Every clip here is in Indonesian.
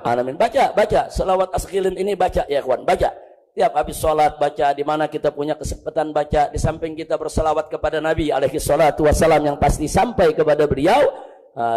alamin. Baca selawat asghilin ini, baca ya ikhwan, baca. Tiap habis sholat baca, di mana kita punya kesempatan baca, di samping kita berselawat kepada Nabi alaihi salatu wassalam yang pasti sampai kepada beliau,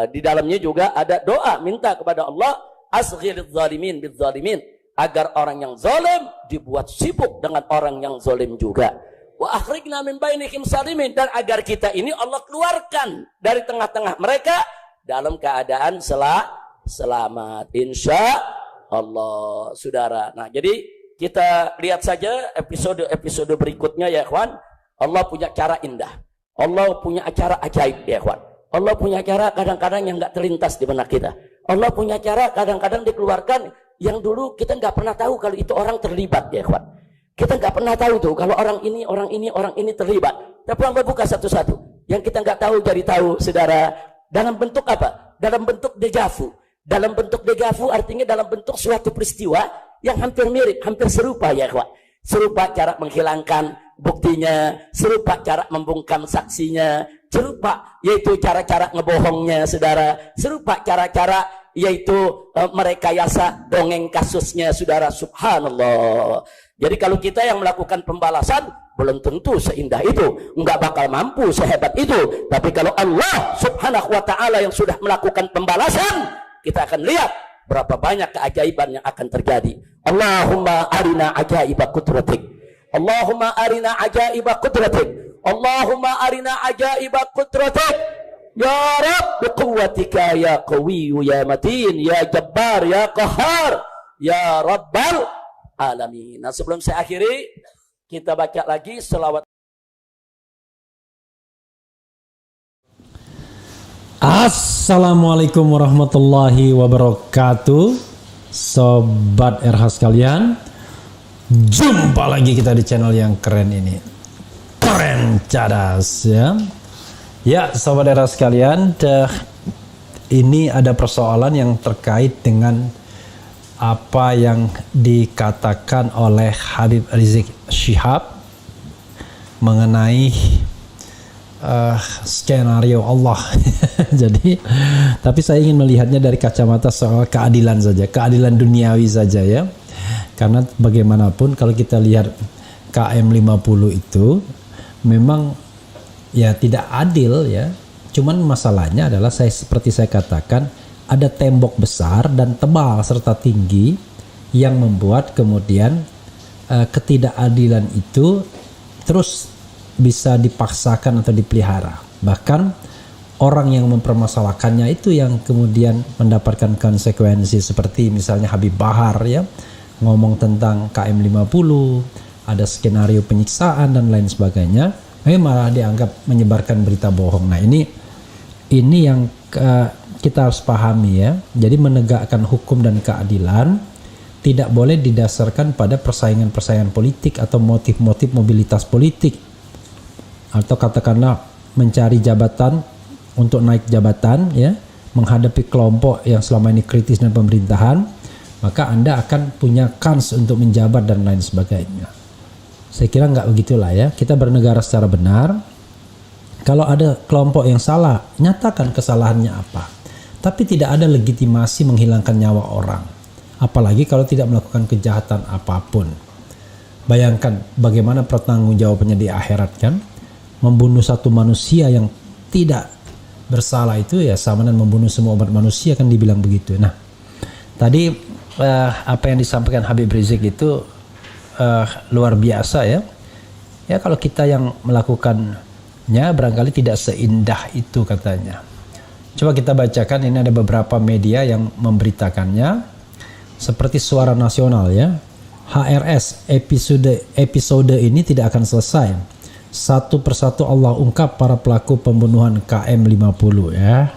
di dalamnya juga ada doa minta kepada Allah, asghilidz zalimin bizz zalimin, agar orang yang zalim dibuat sibuk dengan orang yang zalim juga. Wa akhrijna min bainihim salimin, dan agar kita ini Allah keluarkan dari tengah-tengah mereka dalam keadaan selamat insya Allah, saudara. Nah, jadi kita lihat saja episode berikutnya ya ikhwan. Allah punya cara indah, Allah punya acara ajaib ya ikhwan. Allah punya cara kadang-kadang yang nggak terlintas di benak kita. Allah punya cara kadang-kadang dikeluarkan yang dulu kita nggak pernah tahu kalau itu orang terlibat ya ikhwan. Kita nggak pernah tahu tuh kalau orang ini terlibat. Tapi Allah buka satu-satu. Yang kita nggak tahu jadi tahu, saudara. Dalam bentuk apa? Dalam bentuk dejavu. Dalam bentuk dejavu artinya dalam bentuk suatu peristiwa yang hampir mirip, hampir serupa ya ikhwan. Serupa cara menghilangkan buktinya, serupa cara membungkam saksinya, serupa yaitu cara-cara ngebohongnya, saudara. Serupa cara-cara yaitu merekayasa dongeng kasusnya, saudara. Subhanallah. Jadi kalau kita yang melakukan pembalasan belum tentu seindah itu, nggak bakal mampu sehebat itu. Tapi kalau Allah subhanahu wa ta'ala yang sudah melakukan pembalasan, kita akan lihat berapa banyak keajaiban yang akan terjadi. Allahumma arina ajaiba kudratik, Allahumma arina ajaiba kudratik, Allahumma arina ajaiba kudratik, ya Rabb biquwwatika ya qawiyyu ya matin ya jabbar ya qahhar ya rabbal alamin. Nah, sebelum saya akhiri, kita baca lagi selawat. Assalamualaikum warahmatullahi wabarakatuh, sobat RH sekalian. Jumpa lagi kita di channel yang keren ini, keren cadas ya. Ya, sobat RH sekalian, ini ada persoalan yang terkait dengan apa yang dikatakan oleh Habib Rizik Syihab mengenai skenario Allah. Jadi, tapi saya ingin melihatnya dari kacamata soal keadilan saja, keadilan duniawi saja ya. Karena bagaimanapun kalau kita lihat KM50 itu memang ya tidak adil ya. Cuman masalahnya adalah seperti saya katakan, ada tembok besar dan tebal serta tinggi yang membuat kemudian ketidakadilan itu terus bisa dipaksakan atau dipelihara. Bahkan orang yang mempermasalahkannya itu yang kemudian mendapatkan konsekuensi, seperti misalnya Habib Bahar ya, ngomong tentang KM50, ada skenario penyiksaan dan lain sebagainya, malah dianggap menyebarkan berita bohong. Nah, ini yang kita harus pahami ya. Jadi menegakkan hukum dan keadilan tidak boleh didasarkan pada persaingan-persaingan politik atau motif-motif mobilitas politik, atau katakanlah mencari jabatan untuk naik jabatan ya, menghadapi kelompok yang selama ini kritis dan pemerintahan, maka Anda akan punya kans untuk menjabat dan lain sebagainya. Saya kira nggak begitulah ya. Kita bernegara secara benar. Kalau ada kelompok yang salah, nyatakan kesalahannya apa. Tapi tidak ada legitimasi menghilangkan nyawa orang. Apalagi kalau tidak melakukan kejahatan apapun. Bayangkan bagaimana pertanggungjawabannya di akhirat kan. Membunuh satu manusia yang tidak bersalah itu ya sama dengan membunuh semua umat manusia, kan dibilang begitu. Nah, tadi apa yang disampaikan Habib Rizik itu luar biasa ya. Ya, kalau kita yang melakukannya barangkali tidak seindah itu katanya. Coba kita bacakan, ini ada beberapa media yang memberitakannya, seperti Suara Nasional ya. HRS, episode ini tidak akan selesai. Satu persatu Allah ungkap para pelaku pembunuhan KM50 ya.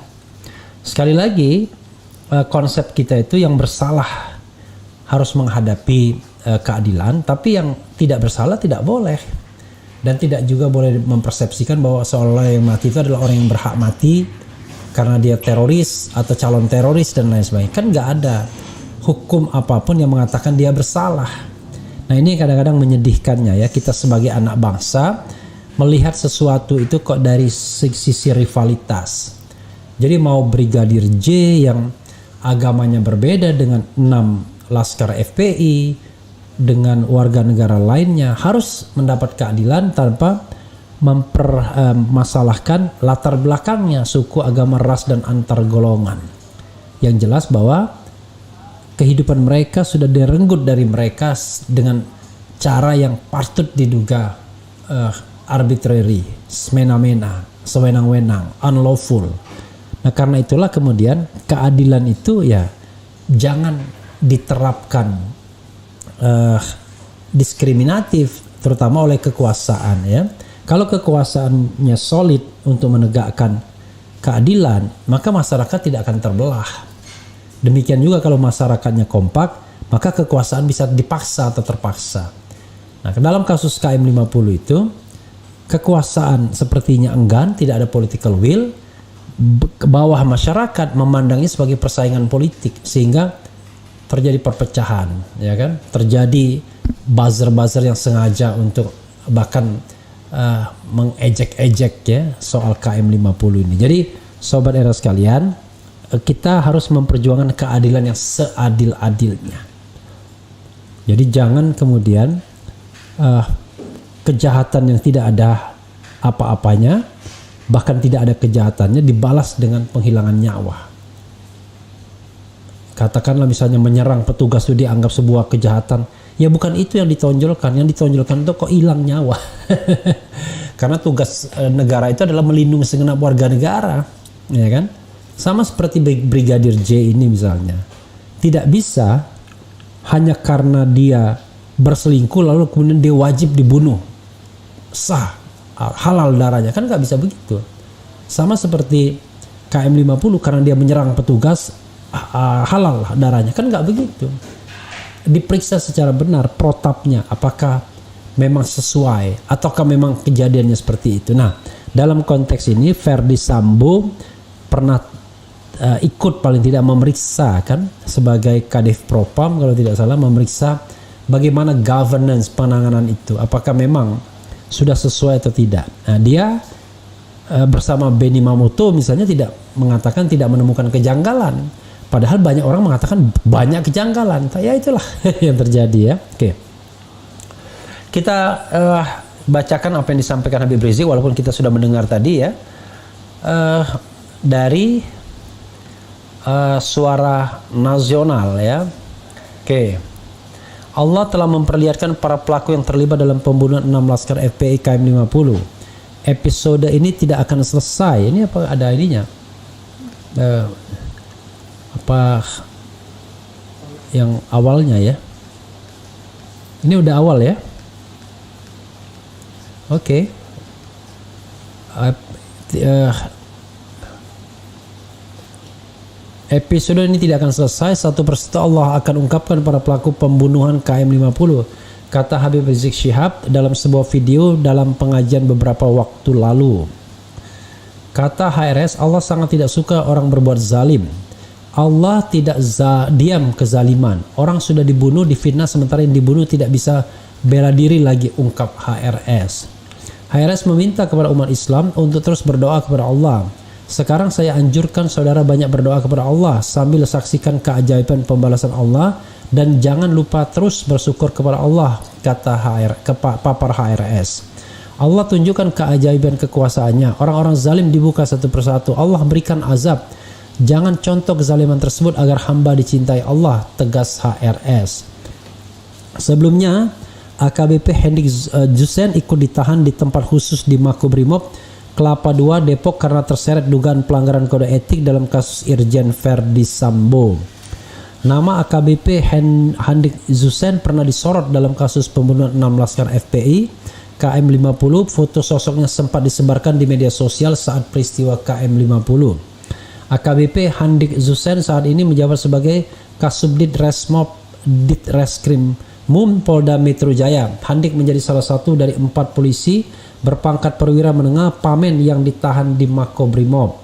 Sekali lagi, konsep kita itu yang bersalah harus menghadapi keadilan, tapi yang tidak bersalah tidak boleh. Dan tidak juga boleh mempersepsikan bahwa seolah-olah yang mati itu adalah orang yang berhak mati karena dia teroris atau calon teroris dan lain sebagainya. Kan nggak ada hukum apapun yang mengatakan dia bersalah. Nah, ini kadang-kadang menyedihkannya ya, kita sebagai anak bangsa melihat sesuatu itu kok dari sisi rivalitas. Jadi mau Brigadir J yang agamanya berbeda dengan 6 laskar FPI, dengan warga negara lainnya, harus mendapat keadilan tanpa mempermasalahkan latar belakangnya, suku, agama, ras, dan antar golongan. Yang jelas bahwa kehidupan mereka sudah direnggut dari mereka dengan cara yang patut diduga arbitrary, semena-mena, sewenang-wenang, unlawful. Nah, karena itulah kemudian keadilan itu ya jangan diterapkan diskriminatif, terutama oleh kekuasaan ya. Kalau kekuasaannya solid untuk menegakkan keadilan, maka masyarakat tidak akan terbelah. Demikian juga kalau masyarakatnya kompak, maka kekuasaan bisa dipaksa atau terpaksa. Nah, dalam kasus KM 50 itu, kekuasaan sepertinya enggan, tidak ada political will, ke bawah masyarakat memandangnya sebagai persaingan politik, sehingga terjadi perpecahan, ya kan? Terjadi buzzer-buzzer yang sengaja untuk bahkan mengejek-ejek ya soal KM 50 ini. Jadi sobat era sekalian, kita harus memperjuangkan keadilan yang seadil-adilnya. Jadi jangan kemudian kejahatan yang tidak ada apa-apanya, bahkan tidak ada kejahatannya, dibalas dengan penghilangan nyawa. Katakanlah misalnya menyerang petugas itu dianggap sebuah kejahatan. Ya bukan itu yang ditonjolkan. Yang ditonjolkan itu kok hilang nyawa. Karena tugas negara itu adalah melindungi segenap warga negara, ya kan? Sama seperti Brigadir J ini misalnya. Tidak bisa hanya karena dia berselingkuh lalu kemudian dia wajib dibunuh. Sah, halal darahnya, kan nggak bisa begitu. Sama seperti KM 50 karena dia menyerang petugas, halal darahnya, kan nggak begitu. Diperiksa secara benar protapnya, apakah memang sesuai ataukah memang kejadiannya seperti itu. Nah, dalam konteks ini Verdi Sambo pernah ikut paling tidak memeriksa kan sebagai Kadif Propam kalau tidak salah, memeriksa bagaimana governance penanganan itu, apakah memang sudah sesuai atau tidak. Nah, dia bersama Benny Mamoto misalnya tidak mengatakan tidak menemukan kejanggalan, padahal banyak orang mengatakan banyak kejanggalan. Ya itulah yang terjadi ya. Oke, kita bacakan apa yang disampaikan Habib Rizik walaupun kita sudah mendengar tadi ya dari Suara Nasional ya. Oke. Allah telah memperlihatkan para pelaku yang terlibat dalam pembunuhan 6 laskar FPI KM 50. Episode ini tidak akan selesai. Ini apa ada ininya? Apa yang awalnya ya? Ini udah awal ya? Oke. Episode ini tidak akan selesai, satu persatu Allah akan ungkapkan para pelaku pembunuhan KM 50, kata Habib Rizik Syihab dalam sebuah video dalam pengajian beberapa waktu lalu. Kata HRS, Allah sangat tidak suka orang berbuat zalim. Allah tidak diam kezaliman. Orang sudah dibunuh, difitnah, sementara yang dibunuh tidak bisa bela diri lagi, ungkap HRS. HRS meminta kepada umat Islam untuk terus berdoa kepada Allah. Sekarang saya anjurkan saudara banyak berdoa kepada Allah sambil saksikan keajaiban pembalasan Allah, dan jangan lupa terus bersyukur kepada Allah, kata papar HRS. Allah tunjukkan keajaiban kekuasaannya. Orang-orang zalim dibuka satu persatu. Allah berikan azab. Jangan contoh kezaliman tersebut agar hamba dicintai Allah, tegas HRS. Sebelumnya, AKBP Hendik Zusen ikut ditahan di tempat khusus di Makobrimob Kelapa II Depok karena terseret dugaan pelanggaran kode etik dalam kasus Irjen Verdi Sambo. Nama AKBP Hendik Zusen pernah disorot dalam kasus pembunuhan 6 laskar FPI KM 50. Foto sosoknya sempat disebarkan di media sosial saat peristiwa KM 50. AKBP Hendik Zusen saat ini menjabat sebagai Kasubdit Resmob Ditreskrim Mum Polda Metro Jaya. Hendik menjadi salah satu dari 4 polisi berpangkat perwira menengah Pamen yang ditahan di Makobrimob.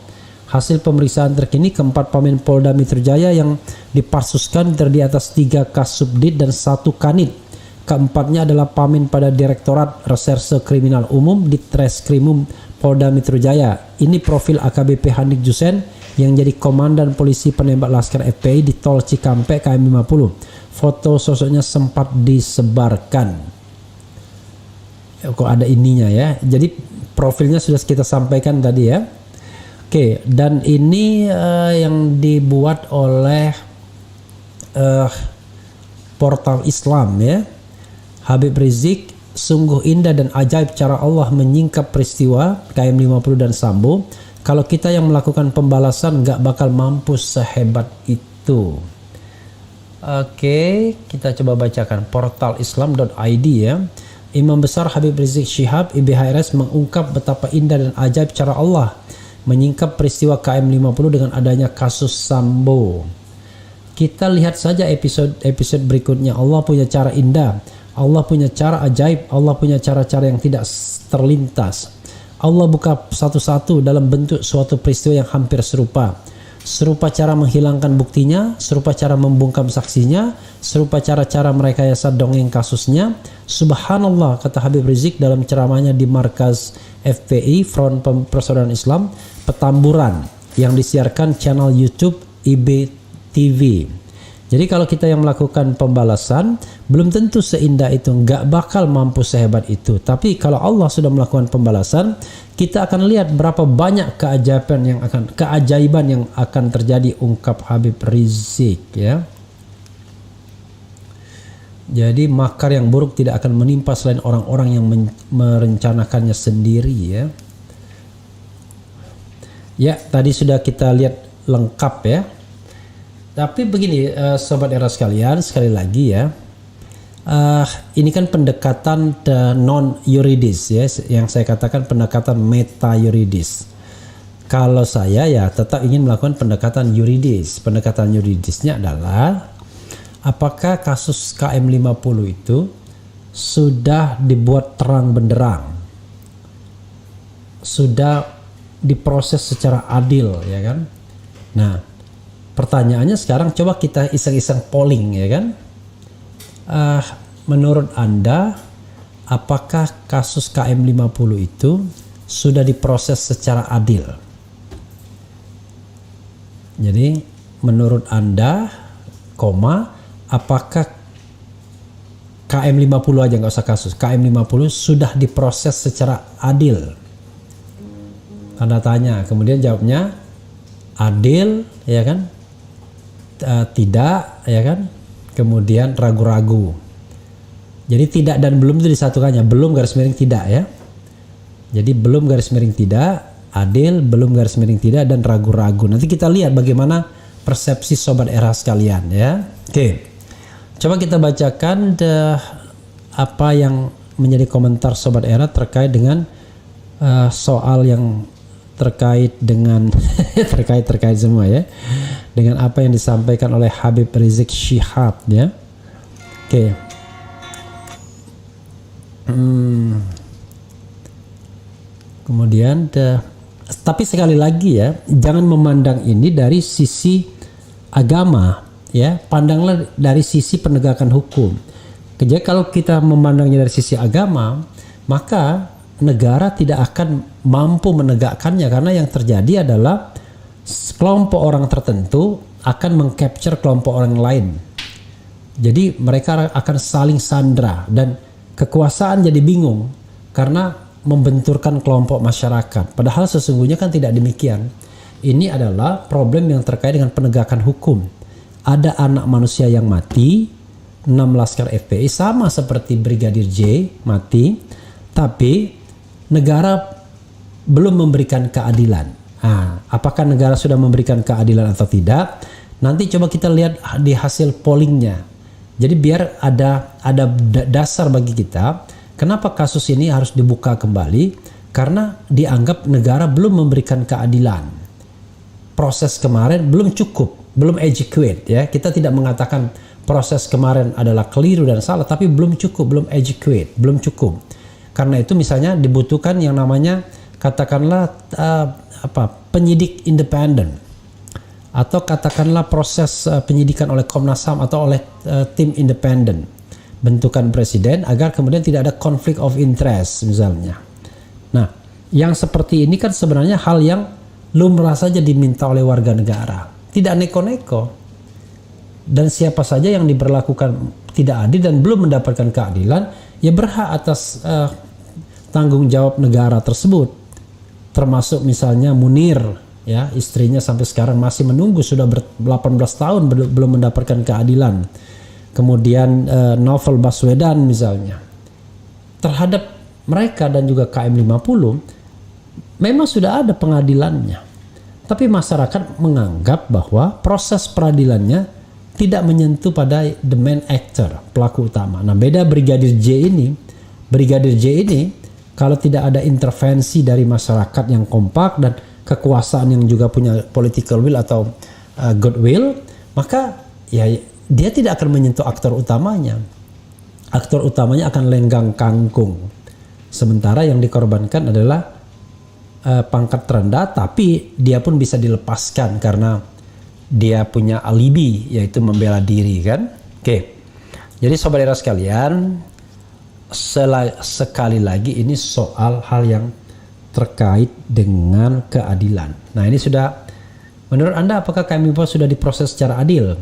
Hasil pemeriksaan terkini, keempat Pamen Polda Metro Jaya yang dipasuskan terdiri atas 3 Kasubdit dan 1 Kanit. Keempatnya adalah Pamen pada Direktorat Reserse Kriminal Umum Ditreskrimum Polda Metro Jaya. Ini profil AKBP Hendik Zusen yang jadi komandan polisi penembak laskar FPI di tol Cikampek KM50. Foto sosoknya sempat disebarkan. Kok ada ininya ya. Jadi profilnya sudah kita sampaikan tadi ya. Oke, dan ini yang dibuat oleh portal Islam ya. Habib Rizik, sungguh indah dan ajaib cara Allah menyingkap peristiwa KM50 dan Sambo. Kalau kita yang melakukan pembalasan nggak bakal mampus sehebat itu. Oke, kita coba bacakan portal islam.id ya. Imam Besar Habib Rizik Syihab IBHRS mengungkap betapa indah dan ajaib cara Allah menyingkap peristiwa KM50 dengan adanya kasus Sambo. Kita lihat saja episode berikutnya. Allah punya cara indah, Allah punya cara ajaib, Allah punya cara-cara yang tidak terlintas. Allah buka satu-satu dalam bentuk suatu peristiwa yang hampir serupa. Serupa cara menghilangkan buktinya, serupa cara membungkam saksinya, serupa cara-cara merekayasa dongeng kasusnya. Subhanallah, kata Habib Rizik dalam ceramahnya di markas FPI Front Persaudaraan Islam Petamburan yang disiarkan channel YouTube IBTV. Jadi kalau kita yang melakukan pembalasan belum tentu seindah itu, nggak bakal mampu sehebat itu. Tapi kalau Allah sudah melakukan pembalasan, kita akan lihat berapa banyak keajaiban yang akan terjadi, ungkap Habib Rizik ya. Jadi makar yang buruk tidak akan menimpa selain orang-orang yang merencanakannya sendiri ya. Ya, tadi sudah kita lihat lengkap ya. Tapi begini sobat era sekalian, sekali lagi ya, ini kan pendekatan non yuridis ya, yang saya katakan pendekatan meta yuridis. Kalau saya ya tetap ingin melakukan pendekatan yuridis. Pendekatan yuridisnya adalah apakah kasus KM50 itu sudah dibuat terang benderang, sudah diproses secara adil ya kan. Nah, pertanyaannya sekarang coba kita iseng-iseng polling ya kan. Menurut Anda, apakah kasus KM50 itu sudah diproses secara adil? Jadi menurut Anda, apakah KM50 aja, nggak usah kasus, KM50 sudah diproses secara adil? Tanda tanya. Kemudian jawabnya adil ya kan. Tidak ya kan, kemudian ragu-ragu. Jadi tidak dan belum itu disatukannya, belum garis miring tidak ya. Jadi belum garis miring tidak, adil, belum garis miring tidak, dan ragu-ragu. Nanti kita lihat bagaimana persepsi sobat era sekalian ya. Oke, coba kita bacakan apa yang menjadi komentar sobat era terkait dengan soal yang terkait dengan terkait semua ya, dengan apa yang disampaikan oleh Habib Rizik Syihab ya. Oke. Kemudian tapi sekali lagi ya, jangan memandang ini dari sisi agama ya, pandanglah dari sisi penegakan hukum. Jadi kalau kita memandangnya dari sisi agama, maka negara tidak akan mampu menegakkannya, karena yang terjadi adalah kelompok orang tertentu akan mengcapture kelompok orang lain. Jadi mereka akan saling sandra dan kekuasaan jadi bingung karena membenturkan kelompok masyarakat. Padahal sesungguhnya kan tidak demikian. Ini adalah problem yang terkait dengan penegakan hukum. Ada anak manusia yang mati, 6 laskar FPI sama seperti Brigadir J mati, tapi negara belum memberikan keadilan. Apakah negara sudah memberikan keadilan atau tidak? Nanti coba kita lihat di hasil pollingnya. Jadi biar ada dasar bagi kita kenapa kasus ini harus dibuka kembali, karena dianggap negara belum memberikan keadilan. Proses kemarin belum cukup, belum adequate ya. Kita tidak mengatakan proses kemarin adalah keliru dan salah, tapi belum cukup, belum adequate, belum cukup. Karena itu misalnya dibutuhkan yang namanya katakanlah penyidik independen, atau katakanlah proses penyidikan oleh Komnas HAM atau oleh tim independen bentukan presiden, agar kemudian tidak ada conflict of interest misalnya. Nah, yang seperti ini kan sebenarnya hal yang lumrah saja diminta oleh warga negara, tidak neko-neko. Dan siapa saja yang diberlakukan tidak adil dan belum mendapatkan keadilan, ya berhak atas tanggung jawab negara tersebut. Termasuk misalnya Munir, ya, istrinya sampai sekarang masih menunggu, sudah 18 tahun belum mendapatkan keadilan. Kemudian Novel Baswedan misalnya. Terhadap mereka dan juga KM 50 memang sudah ada pengadilannya. Tapi masyarakat menganggap bahwa proses peradilannya tidak menyentuh pada the main actor, pelaku utama. Nah, beda Brigadir J ini. Brigadir J ini kalau tidak ada intervensi dari masyarakat yang kompak dan kekuasaan yang juga punya political will atau goodwill, maka ya dia tidak akan menyentuh aktor utamanya. Aktor utamanya akan lenggang kangkung. Sementara yang dikorbankan adalah pangkat terendah, tapi dia pun bisa dilepaskan karena dia punya alibi, yaitu membela diri, kan? Oke. Jadi saudara sekalian, sekali lagi ini soal hal yang terkait dengan keadilan. Nah, ini sudah, menurut Anda apakah KM sudah diproses secara adil?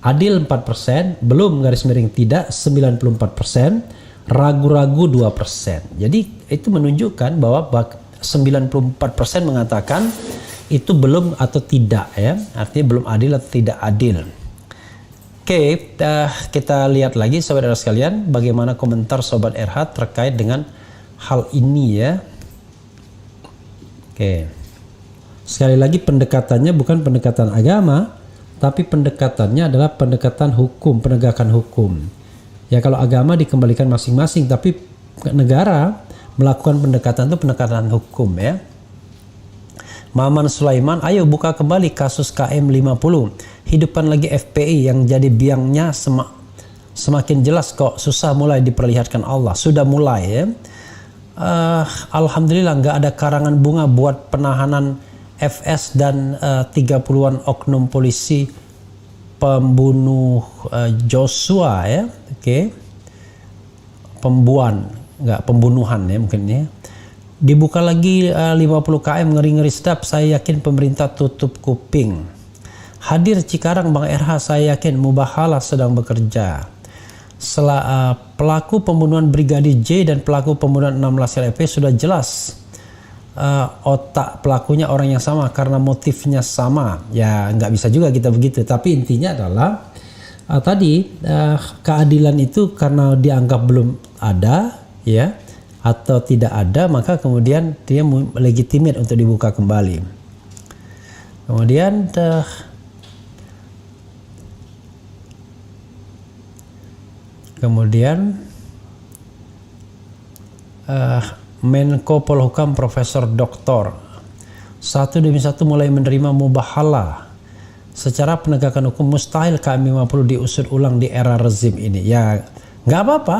Adil 4%, belum garis miring tidak 94%, ragu-ragu 2%. Jadi itu menunjukkan bahwa 94% mengatakan itu belum atau tidak, ya. Artinya belum adil atau tidak adil. Oke, kita lihat lagi saudara sekalian bagaimana komentar Sobat RH terkait dengan hal ini, ya. Oke. Sekali lagi pendekatannya bukan pendekatan agama, tapi pendekatannya adalah pendekatan hukum, penegakan hukum. Ya, kalau agama dikembalikan masing-masing, tapi negara melakukan pendekatan itu pendekatan hukum, ya. Maman Sulaiman, ayo buka kembali kasus KM 50. Hidupkan lagi FPI yang jadi biangnya semakin jelas kok, susah mulai diperlihatkan Allah. Sudah mulai, ya. Alhamdulillah nggak ada karangan bunga buat penahanan FS dan 30-an oknum polisi pembunuh Joshua, ya. Oke. Pembunuhan, ya, mungkin, ya. Dibuka lagi 50 km, ngeri-ngeri sedap. Saya yakin pemerintah tutup kuping. Hadir Cikarang Bang RH, saya yakin Mubahalah sedang bekerja. Pelaku pembunuhan Brigadir J dan pelaku pembunuhan 16 LFP sudah jelas. Otak pelakunya orang yang sama karena motifnya sama. Ya nggak bisa juga kita begitu. Tapi intinya adalah keadilan itu karena dianggap belum ada, ya, atau tidak ada, maka kemudian dia legitimate untuk dibuka kembali. Kemudian Menko Polhukam Profesor Doktor satu demi satu mulai menerima mubahalah. Secara penegakan hukum mustahil KM 50 diusut ulang di era rezim ini. Ya nggak apa-apa.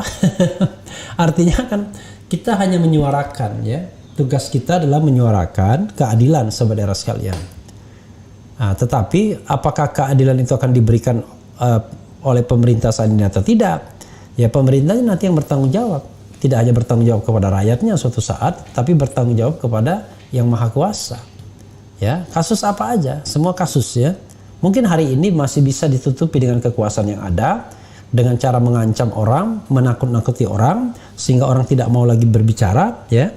Artinya kan kita hanya menyuarakan, ya. Tugas kita adalah menyuarakan keadilan saudara sekalian. Nah, tetapi apakah keadilan itu akan diberikan oleh pemerintah saat ini atau tidak? Ya pemerintahnya nanti yang bertanggung jawab. Tidak hanya bertanggung jawab kepada rakyatnya suatu saat, tapi bertanggung jawab kepada yang maha kuasa. Ya, kasus apa aja, semua kasus, ya. Mungkin hari ini masih bisa ditutupi dengan kekuasaan yang ada, dengan cara mengancam orang, menakut-nakuti orang, sehingga orang tidak mau lagi berbicara, ya.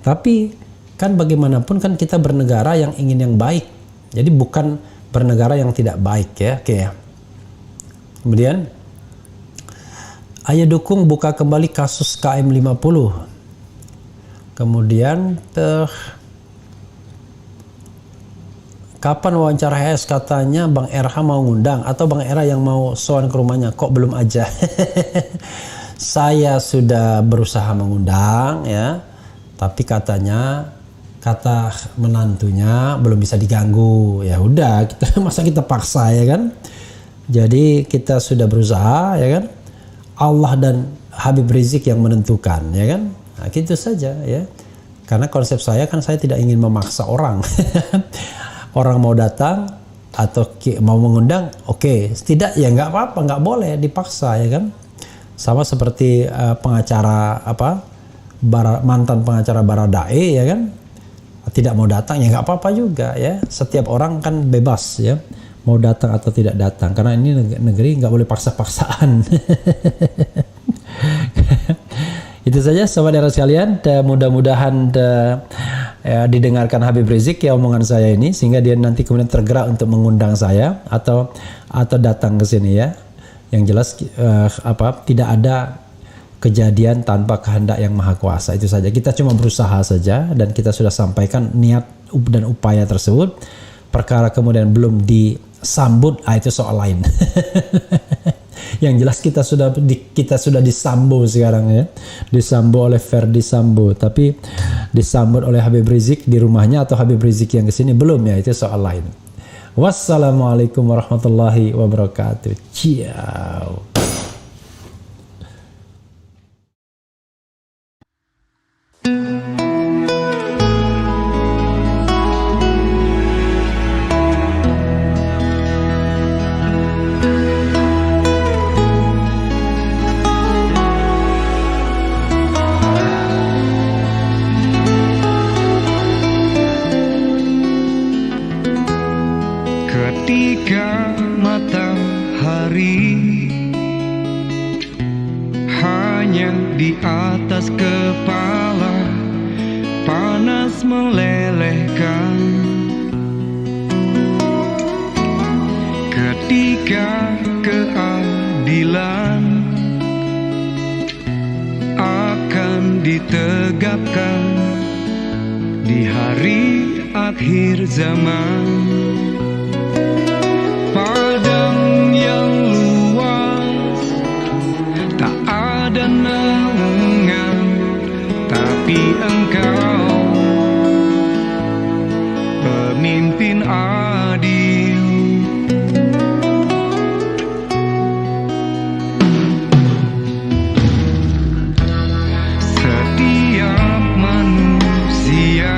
Tapi kan bagaimanapun kan kita bernegara yang ingin yang baik. Jadi bukan bernegara yang tidak baik, ya. Oke, ya. Kemudian ayo dukung buka kembali kasus KM 50. Kemudian kapan wawancara HS, katanya Bang RH mau ngundang atau Bang RH yang mau sowan ke rumahnya, kok belum aja. Saya sudah berusaha mengundang, ya. Tapi kata menantunya belum bisa diganggu. Ya udah, masa kita paksa, ya kan? Jadi kita sudah berusaha, ya kan? Allah dan Habib Rizik yang menentukan, ya kan? Nah, gitu saja, ya. Karena konsep saya kan, saya tidak ingin memaksa orang. Orang mau datang atau mau mengundang, oke. Tidak, ya nggak apa-apa, nggak boleh dipaksa, ya kan? Sama seperti pengacara mantan pengacara Baradae, ya kan? tidak mau datang ya nggak apa-apa juga ya. Setiap orang kan bebas ya mau datang atau tidak datang, karena ini negeri nggak boleh paksa-paksaan. Itu saja sobat era sekalian, mudah-mudahan didengarkan Habib Rizik ya omongan saya ini, sehingga dia nanti kemudian tergerak untuk mengundang saya atau datang ke sini ya. Yang jelas tidak ada kejadian tanpa kehendak yang maha kuasa. Itu saja, kita cuma berusaha saja, dan kita sudah sampaikan niat dan upaya tersebut. Perkara kemudian belum disambut, itu soal lain. Yang jelas kita sudah disambo sekarang ya, disambo oleh Ferdi Sambo, tapi disambut oleh Habib Rizik di rumahnya atau Habib Rizik yang kesini belum ya, itu soal lain. Wassalamualaikum warahmatullahi wabarakatuh. Ciao. Ketika matahari hanya di atas kepala panas melelehkan, ketika keadilan akan ditegakkan di hari akhir zaman. Padang yang luas tak ada naungan, tapi engkau pemimpin adil. Setiap manusia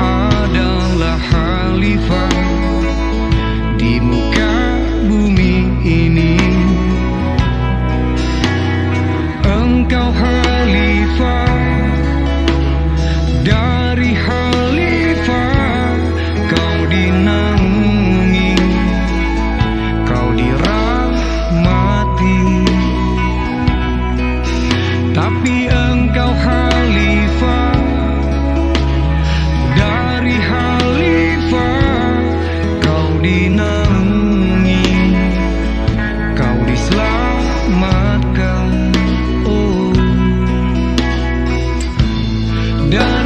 adalah khalifah di muka bumi ini. Engkau khalifah dari khalifah, kau dinaungi, kau dirahmati, tapi engkau khalifah dari khalifah, kau dinaungi, kau diselamatkan. Oh, dan